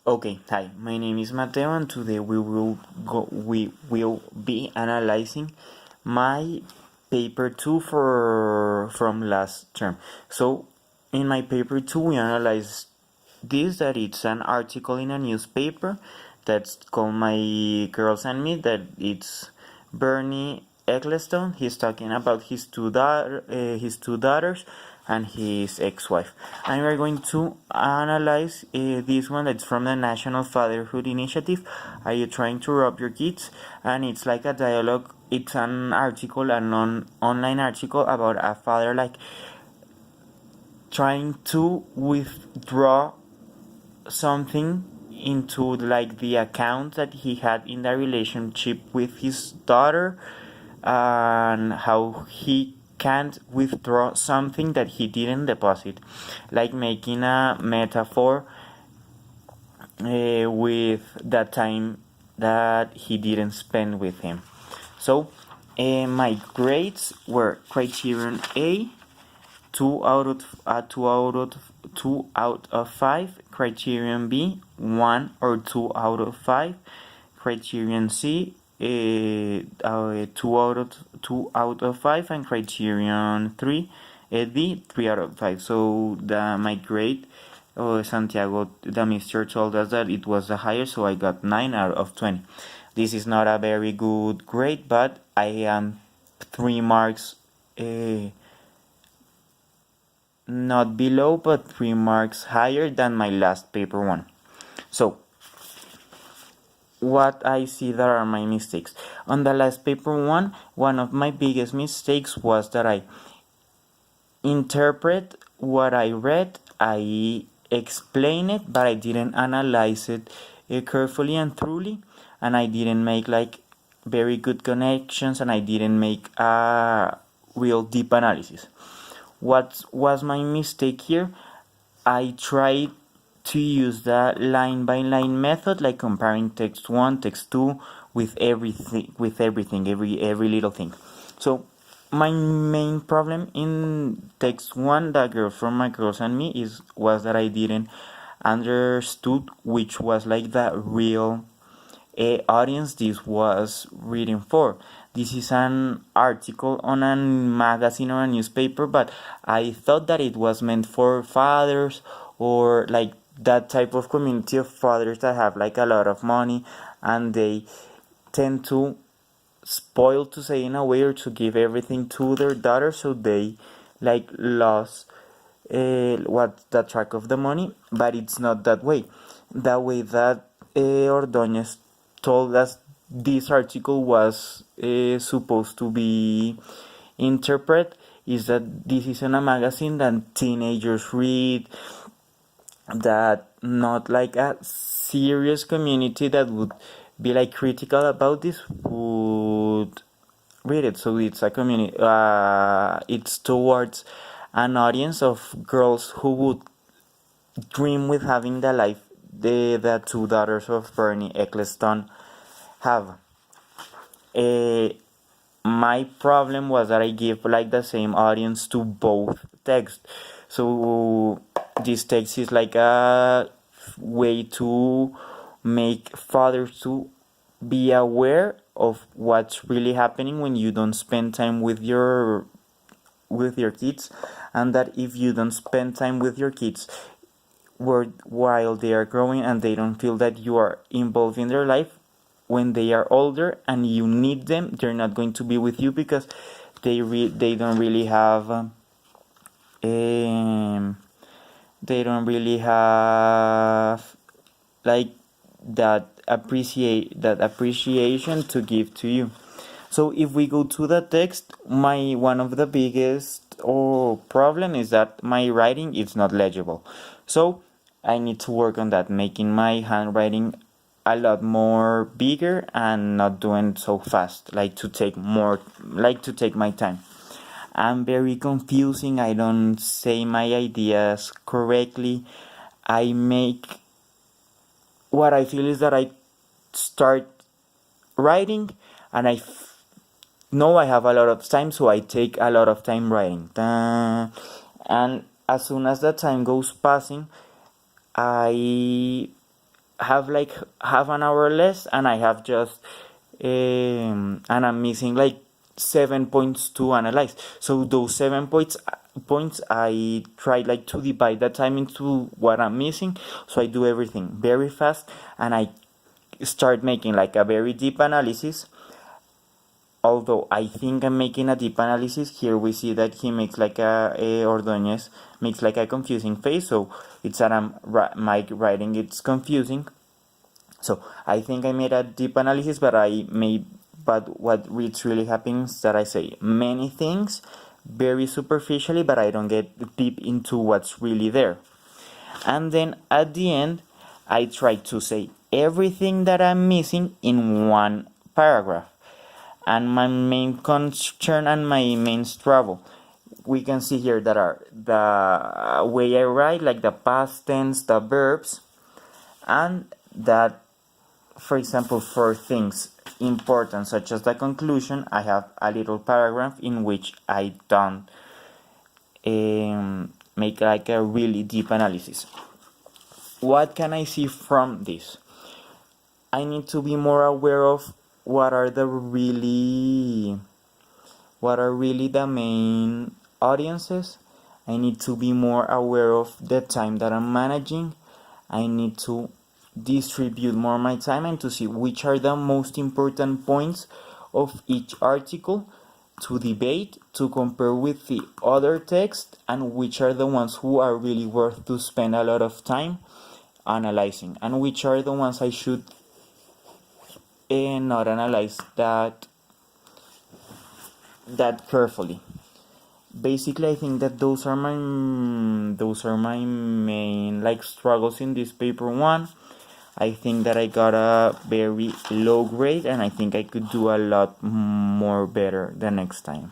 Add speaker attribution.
Speaker 1: Okay, hi. My name is Mateo, and today we will be analyzing my paper two for from last term. So, in my paper two, we analyze this that it's an article in a newspaper that's called My Girls and Me. That it's Bernie Ecclestone. He's talking about his two daughters and his ex-wife. And we're going to analyze this one that's from the National Fatherhood Initiative. Are you trying to rob your kids? And it's like a dialogue. It's an article, online article about a father like trying to withdraw something into like the account that he had in the relationship with his daughter, and how he can't withdraw something that he didn't deposit, like making a metaphor with that time that he didn't spend with him. So my grades were criterion A, 2 out of criterion B, 1 or 2 out of 5, criterion C, 2 out of 5, and criterion 3, D, 3 out of 5. So my grade, Santiago, the mister told us that it was the higher, so I got 9 out of 20. This is not a very good grade, but I am 3 marks not below, but 3 marks higher than my last paper one. So, what I see that are my mistakes. On the last paper one of my biggest mistakes was that I interpret what I read, I explain it, but I didn't analyze it carefully and thoroughly, and I didn't make like very good connections, and I didn't make a real deep analysis. What was my mistake here? I tried to use the line by line method, like comparing text 1, text 2 with everything, every little thing. So my main problem in text 1, the girl from My Girls and Me, was that I didn't understood which was like the real audience this was reading for. This is an article on a magazine or a newspaper, but I thought that it was meant for fathers, or like that type of community of fathers that have like a lot of money, and they tend to spoil, to say in a way, or to give everything to their daughter, so they like lost what the track of the money. But it's not that way. The way that Ordóñez told us this article was supposed to be interpreted is that this is in a magazine that teenagers read, that not like a serious community that would be like critical about this would read it. So it's a community, it's towards an audience of girls who would dream with having the life the two daughters of Bernie Ecclestone have. My problem was that I give like the same audience to both texts. So this text is like a way to make fathers to be aware of what's really happening when you don't spend time with your kids, and that if you don't spend time with your kids while they are growing, and they don't feel that you are involved in their life, when they are older and you need them, they're not going to be with you, because they don't really have they don't really have like that appreciation to give to you. So if we go to the text, my one of the biggest problem is that my writing is not legible. So I need to work on that, making my handwriting a lot more bigger and not doing so fast, like to take my time. I'm very confusing. I don't say my ideas correctly. I make what I feel is that I start writing, and I know I have a lot of time, so I take a lot of time writing. And as soon as the time goes passing, I have like half an hour less, and I have just and I'm missing like 7 points to analyze. So those 7 points I try like to divide that time into what I'm missing. So I do everything very fast, and I start making like a very deep analysis. Although I think I'm making a deep analysis, here we see that he makes like a Ordonez makes like a confusing face, so it's that my writing it's confusing. So I think I made a deep analysis, but what it's really happening is that I say many things very superficially, but I don't get deep into what's really there. And then at the end, I try to say everything that I'm missing in one paragraph. And my main concern and my main struggle, we can see here that are the way I write, like the past tense, the verbs, and that, for example, for things important such as the conclusion, I have a little paragraph in which I don't make like a really deep analysis. What can I see from this? I need to be more aware of what are really the main audiences. I need to be more aware of the time that I'm managing. I need to distribute more my time and to see which are the most important points of each article to debate, to compare with the other text, and which are the ones who are really worth to spend a lot of time analyzing, and which are the ones I should not analyze that carefully. Basically, I think that those are my main like struggles in this paper one. I think that I got a very low grade, and I think I could do a lot more better the next time.